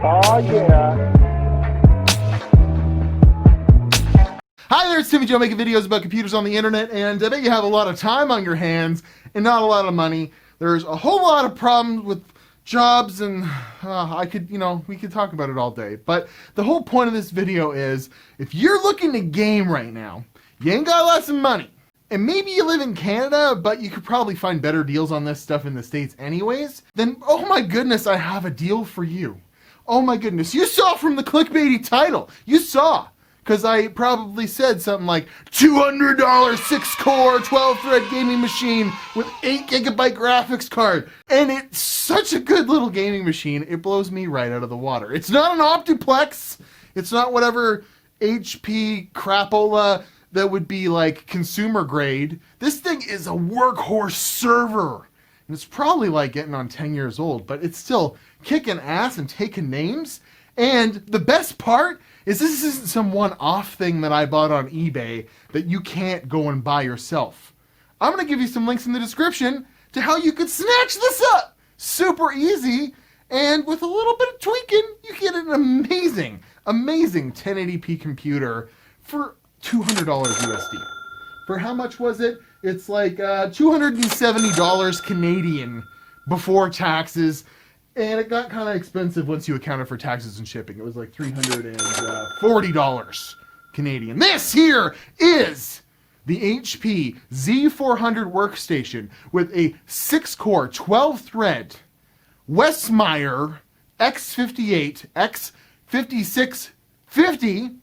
Oh yeah. Hi there, it's Timmy Joe making videos about computers on the internet, and I bet you have a lot of time on your hands and not a lot of money. There's a whole lot of problems with jobs, and we could talk about it all day. But the whole point of this video is, if you're looking to game right now, you ain't got lots of money, and maybe you live in Canada, but you could probably find better deals on this stuff in the States anyways, then oh my goodness, I have a deal for you. Oh my goodness, you saw from the clickbaity title, you saw. Because I probably said something like $200 6-core 12-thread gaming machine with 8GB graphics card. And it's such a good little gaming machine, it blows me right out of the water. It's not an Optiplex. It's not whatever HP crapola that would be like consumer grade. This thing is a workhorse server. And it's probably like getting on 10 years old, but it's still kicking ass and taking names. And the best part is this isn't some one-off thing that I bought on eBay that you can't go and buy yourself. I'm going to give you some links in the description to how you could snatch this up. Super easy, and with a little bit of tweaking, you get an amazing 1080p computer for $200 USD. For how much was it? It's like $270 Canadian before taxes. And it got kind of expensive once you accounted for taxes and shipping. It was like $340 Canadian. This here is the HP Z400 Workstation with a 6-core, 12-thread Westmeyer X58, X5650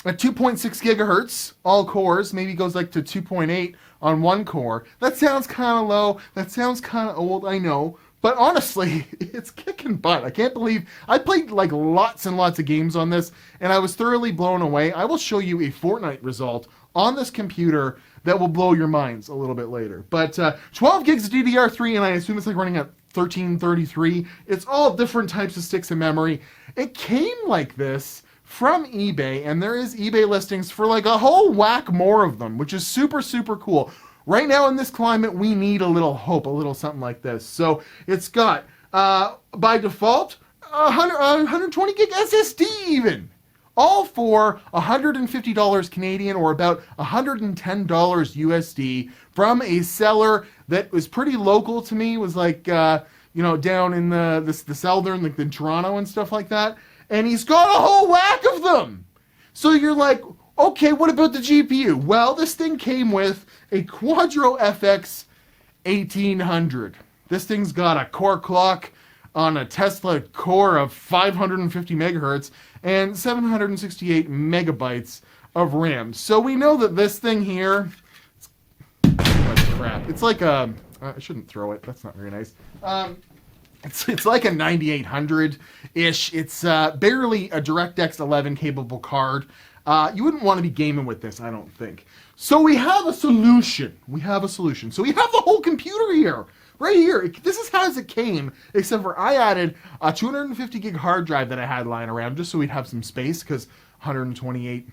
at 2.6 gigahertz, all cores. Maybe goes like to 2.8 on one core. That sounds kind of low. That sounds kind of old, I know. But honestly, it's kicking butt. I can't believe I played like lots and lots of games on this, and I was thoroughly blown away. I will show you a Fortnite result on this computer that will blow your minds a little bit later. But 12 gigs of DDR3, and I assume it's like running at 1333. It's all different types of sticks of memory. It came like this from eBay, and there is eBay listings for like a whole whack more of them, which is super, super cool. Right now in this climate, we need a little hope, a little something like this. So it's got, by default, 120 gig SSD even. All for $150 Canadian or about $110 USD from a seller that was pretty local to me. It was like, down in the southern, like the Toronto and stuff like that. And he's got a whole whack of them. So you're like, okay, what about the GPU? Well, this thing came with a Quadro FX 1800. This thing's got a core clock on a Tesla core of 550 megahertz and 768 megabytes of RAM. So we know that this thing here, it's crap. It's like a, I shouldn't throw it. That's not very nice. It's like a 9800-ish. It's barely a DirectX 11 capable card. You wouldn't want to be gaming with this, I don't think. So we have a solution. So we have the whole computer here. Right here. This is as it came, except for I added a 250 gig hard drive that I had lying around just so we'd have some space, because 128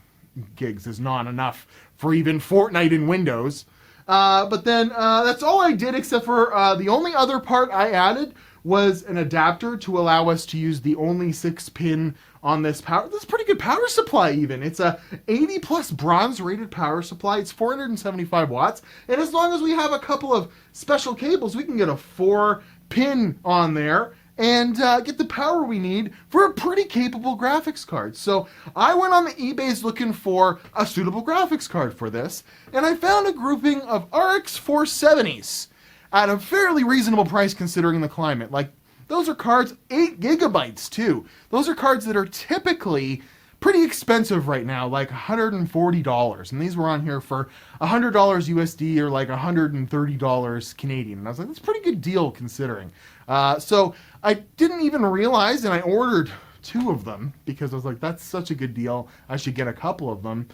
gigs is not enough for even Fortnite in Windows. But then that's all I did, except for the only other part I added was an adapter to allow us to use the only 6-pin on this power. This is pretty good power supply even. It's a 80 plus bronze rated power supply. It's 475 watts. And as long as we have a couple of special cables, we can get a 4-pin on there and get the power we need for a pretty capable graphics card. So I went on the eBays looking for a suitable graphics card for this, and I found a grouping of RX 470s at a fairly reasonable price considering the climate. Like, those are cards, 8 gigabytes too. Those are cards that are typically pretty expensive right now, like $140. And these were on here for $100 USD or like $130 Canadian. And I was like, that's a pretty good deal considering. So I didn't even realize, and I ordered 2 of them because I was like, that's such a good deal. I should get a couple of them.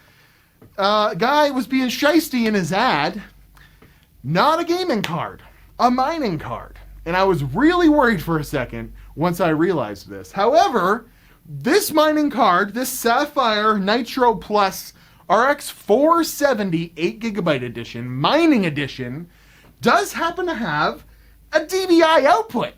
Guy was being shiesty in his ad. Not a gaming card, a mining card. And I was really worried for a second once I realized this. However, this mining card, this Sapphire Nitro Plus RX 470 8GB edition, mining edition, does happen to have a DVI output.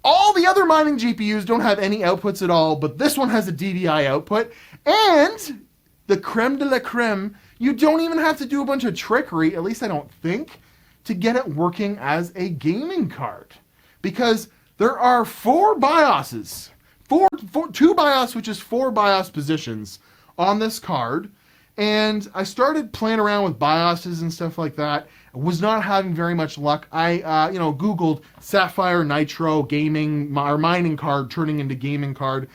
All the other mining GPUs don't have any outputs at all, but this one has a DVI output. And the creme de la creme, you don't even have to do a bunch of trickery, at least I don't think, to get it working as a gaming card. Because there are 4 BIOSes, two BIOS, which is 4 BIOS positions on this card. And I started playing around with BIOSes and stuff like that. I was not having very much luck. I, Googled Sapphire Nitro gaming or mining card turning into gaming card.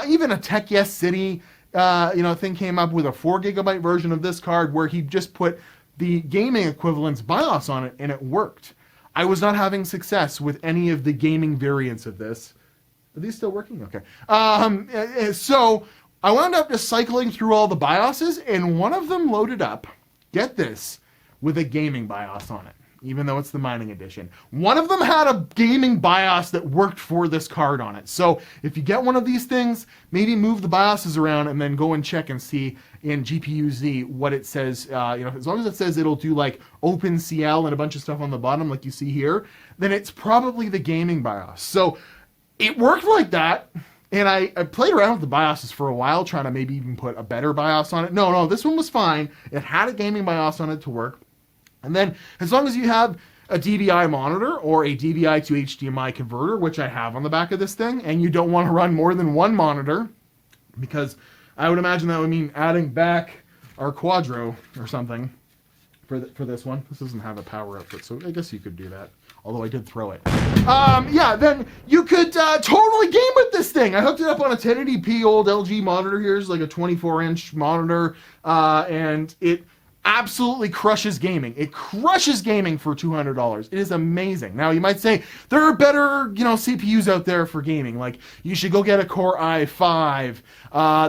Even a Tech Yes City, thing came up with a 4 gigabyte version of this card where he just put the gaming equivalent's BIOS on it and it worked. I was not having success with any of the gaming variants of this. Are these still working? Okay. So I wound up just cycling through all the BIOSes, and one of them loaded up, get this, with a gaming BIOS on it, even though it's the mining edition. One of them had a gaming BIOS that worked for this card on it. So if you get one of these things, maybe move the BIOSes around and then go and check and see in GPU-Z what it says. As long as it says it'll do like OpenCL and a bunch of stuff on the bottom like you see here, then it's probably the gaming BIOS. So it worked like that. And I played around with the BIOSes for a while, trying to maybe even put a better BIOS on it. No, this one was fine. It had a gaming BIOS on it to work. And then, as long as you have a DVI monitor or a DVI to HDMI converter, which I have on the back of this thing, and you don't want to run more than one monitor, because I would imagine that would mean adding back our Quadro or something for this one. This doesn't have a power output, so I guess you could do that. Although I did throw it. Then you could totally game with this thing. I hooked it up on a 1080p old LG monitor here. It's like a 24-inch monitor, and it absolutely crushes gaming. It crushes gaming for $200. It is amazing. Now, you might say, there are better, CPUs out there for gaming. Like, you should go get a Core i5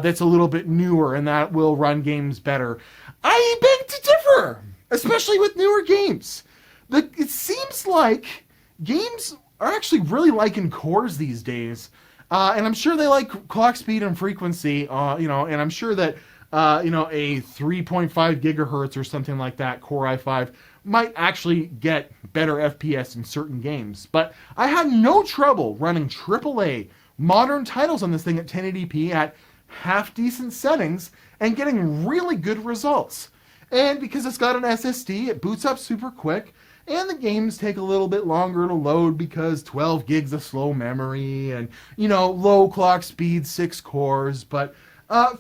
that's a little bit newer, and that will run games better. I beg to differ, especially with newer games. It seems like games are actually really liking cores these days, and I'm sure they like clock speed and frequency, and I'm sure that, a 3.5 gigahertz or something like that Core i5 might actually get better FPS in certain games. But I had no trouble running AAA modern titles on this thing at 1080p at half-decent settings and getting really good results. And because it's got an SSD, it boots up super quick. And the games take a little bit longer to load because 12 gigs of slow memory and, low clock speed, 6 cores. But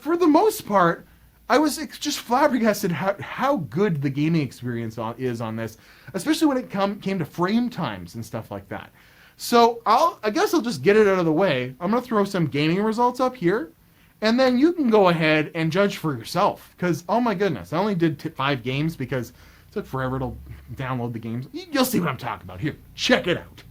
for the most part, I was just flabbergasted how good the gaming experience is on this, especially when it came to frame times and stuff like that. So I guess I'll just get it out of the way. I'm going to throw some gaming results up here, and then you can go ahead and judge for yourself. Because, oh my goodness, I only did 5 games because it took forever to download the games. You'll see what I'm talking about. Here, check it out.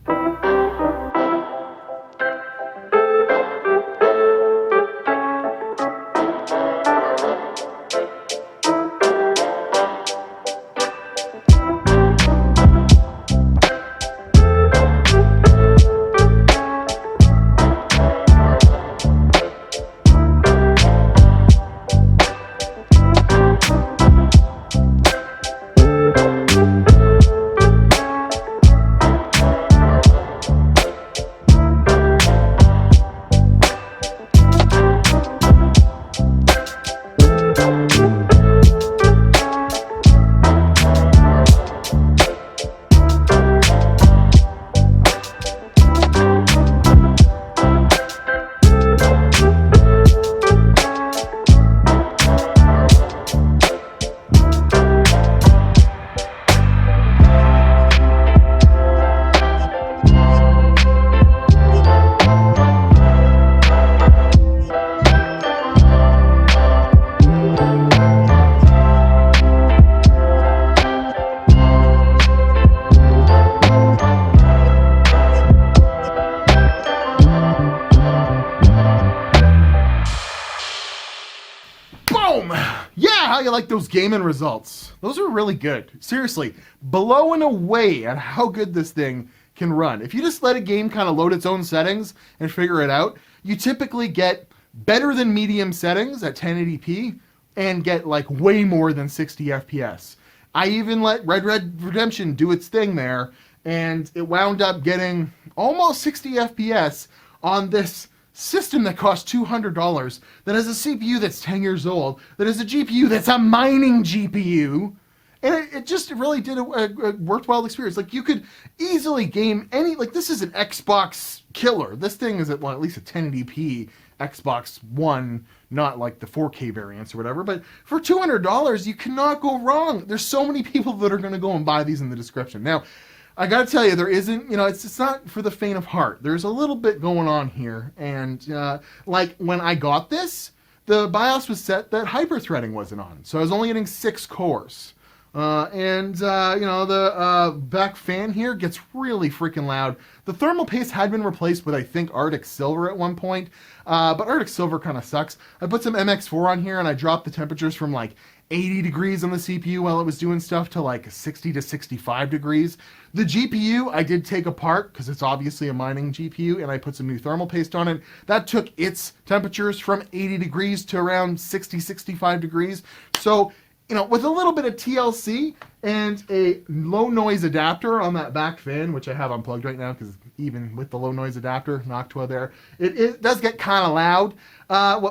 How you like those gaming results? Those are really good. Seriously, blowing away at how good this thing can run. If you just let a game kind of load its own settings and figure it out, you typically get better than medium settings at 1080p and get like way more than 60 FPS. I even let Red Dead Redemption do its thing there, and it wound up getting almost 60 FPS on this system that costs $200, that has a CPU that's 10 years old, that has a GPU that's a mining GPU, and it just really did a worthwhile experience. Like, you could easily game any, like, this is an Xbox killer. This thing is at, well, at least a 1080p Xbox One, not like the 4K variants or whatever, but for $200, you cannot go wrong. There's so many people that are going to go and buy these in the description. Now, I gotta tell you, there isn't, it's not for the faint of heart. There's a little bit going on here, and like when I got this, the BIOS was set that hyper-threading wasn't on, so I was only getting 6 cores. The back fan here gets really freaking loud. The thermal paste had been replaced with, I think, Arctic Silver at one point, but Arctic Silver kind of sucks. I put some MX4 on here and I dropped the temperatures from like 80 degrees on the CPU while it was doing stuff to like 60 to 65 degrees. The GPU I did take apart because it's obviously a mining GPU, and I put some new thermal paste on it. That took its temperatures from 80 degrees to around 60, 65 degrees. So, with a little bit of TLC and a low noise adapter on that back fan, which I have unplugged right now because even with the low noise adapter, Noctua there, it does get kind of loud.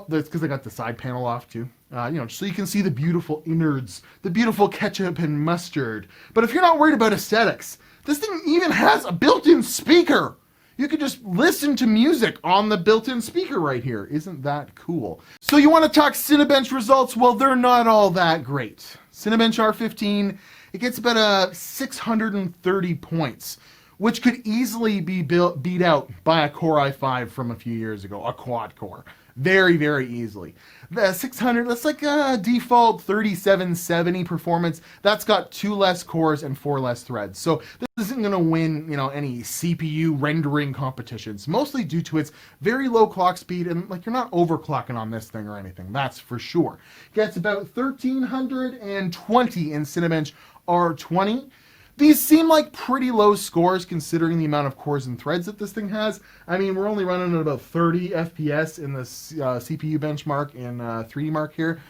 That's because I got the side panel off too. So you can see the beautiful innards, the beautiful ketchup and mustard. But if you're not worried about aesthetics, this thing even has a built-in speaker. You can just listen to music on the built-in speaker right here. Isn't that cool? So you want to talk Cinebench results? Well, they're not all that great. Cinebench R15, it gets about 630 points, which could easily be beat out by a Core i5 from a few years ago, a quad core. Very, very easily. The 600, that's like a default 3770 performance. That's got 2 less cores and 4 less threads. So this isn't going to win, any CPU rendering competitions, mostly due to its very low clock speed, and like you're not overclocking on this thing or anything, that's for sure. Gets about 1320 in Cinebench R20. These seem like pretty low scores considering the amount of cores and threads that this thing has. I mean, we're only running at about 30 FPS in the CPU benchmark in 3D Mark here.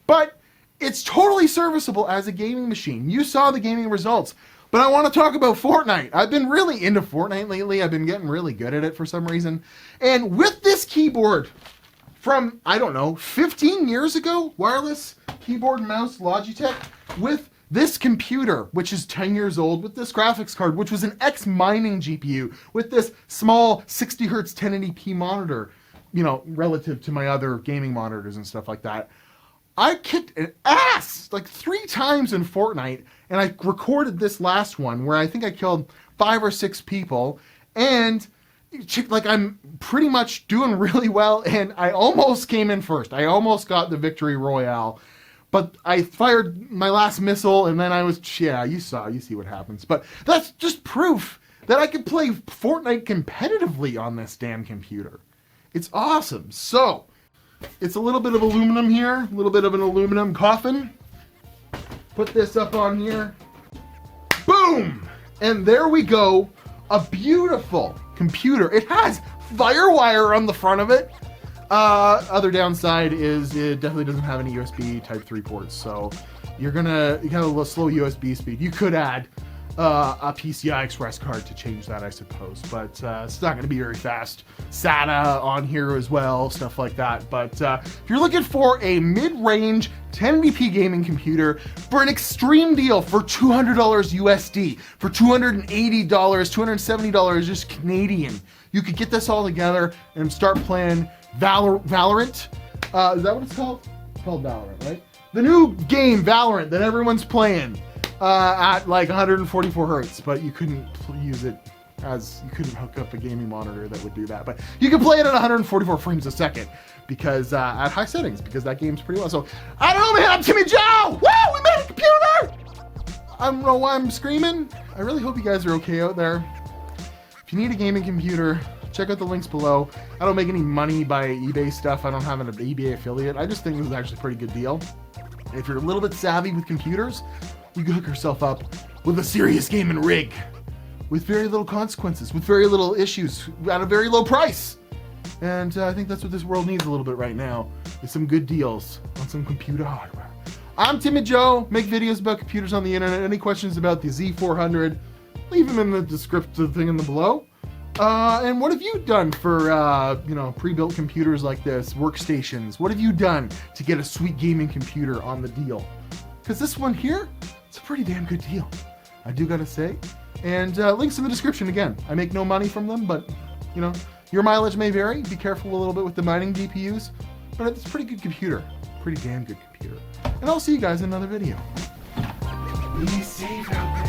But it's totally serviceable as a gaming machine. You saw the gaming results. But I want to talk about Fortnite. I've been really into Fortnite lately. I've been getting really good at it for some reason. And with this keyboard from, 15 years ago, wireless keyboard and mouse Logitech, with this computer, which is 10 years old, with this graphics card, which was an ex-mining GPU, with this small 60 hertz 1080p monitor, relative to my other gaming monitors and stuff like that, I kicked an ass like 3 times in Fortnite, and I recorded this last one where I think I killed 5 or 6 people, and like I'm pretty much doing really well, and I almost came in first. I almost got the victory royale. But I fired my last missile, and then you see what happens. But that's just proof that I can play Fortnite competitively on this damn computer. It's awesome. So, it's a little bit of aluminum here, a little bit of an aluminum coffin. Put this up on here. Boom! And there we go. A beautiful computer. It has FireWire on the front of it. Other downside is it definitely doesn't have any USB Type 3 ports, so you got a little slow USB speed. You could add a PCI Express card to change that, I suppose, but it's not going to be very fast. SATA on here as well, stuff like that. But if you're looking for a mid-range 1080p gaming computer for an extreme deal for $200 USD, for $280, $270 just Canadian, you could get this all together and start playing Valorant. Is that what it's called? It's called Valorant, right? The new game, Valorant, that everyone's playing at like 144 hertz, but you couldn't use it as you couldn't hook up a gaming monitor that would do that. But you can play it at 144 frames a second because at high settings, because that game's pretty well. So I don't know, man. I'm Timmy Joe. Woo! We made a computer. I don't know why I'm screaming. I really hope you guys are okay out there. If you need a gaming computer, check out the links below. I don't make any money by eBay stuff. I don't have an eBay affiliate. I just think this is actually a pretty good deal. If you're a little bit savvy with computers, you can hook yourself up with a serious gaming rig with very little consequences, with very little issues, at a very low price. And I think that's what this world needs a little bit right now, is some good deals on some computer hardware. I'm Timmy Joe, make videos about computers on the internet. Any questions about the Z400, leave them in the descriptive thing in the below. And what have you done for, you know, pre-built computers like this, workstations? What have you done to get a sweet gaming computer on the deal? Because this one here, it's a pretty damn good deal, I do gotta say. And links in the description again. I make no money from them, but, you know, your mileage may vary. Be careful a little bit with the mining GPUs, but it's a pretty good computer. Pretty damn good computer. And I'll see you guys in another video. Be safe out there.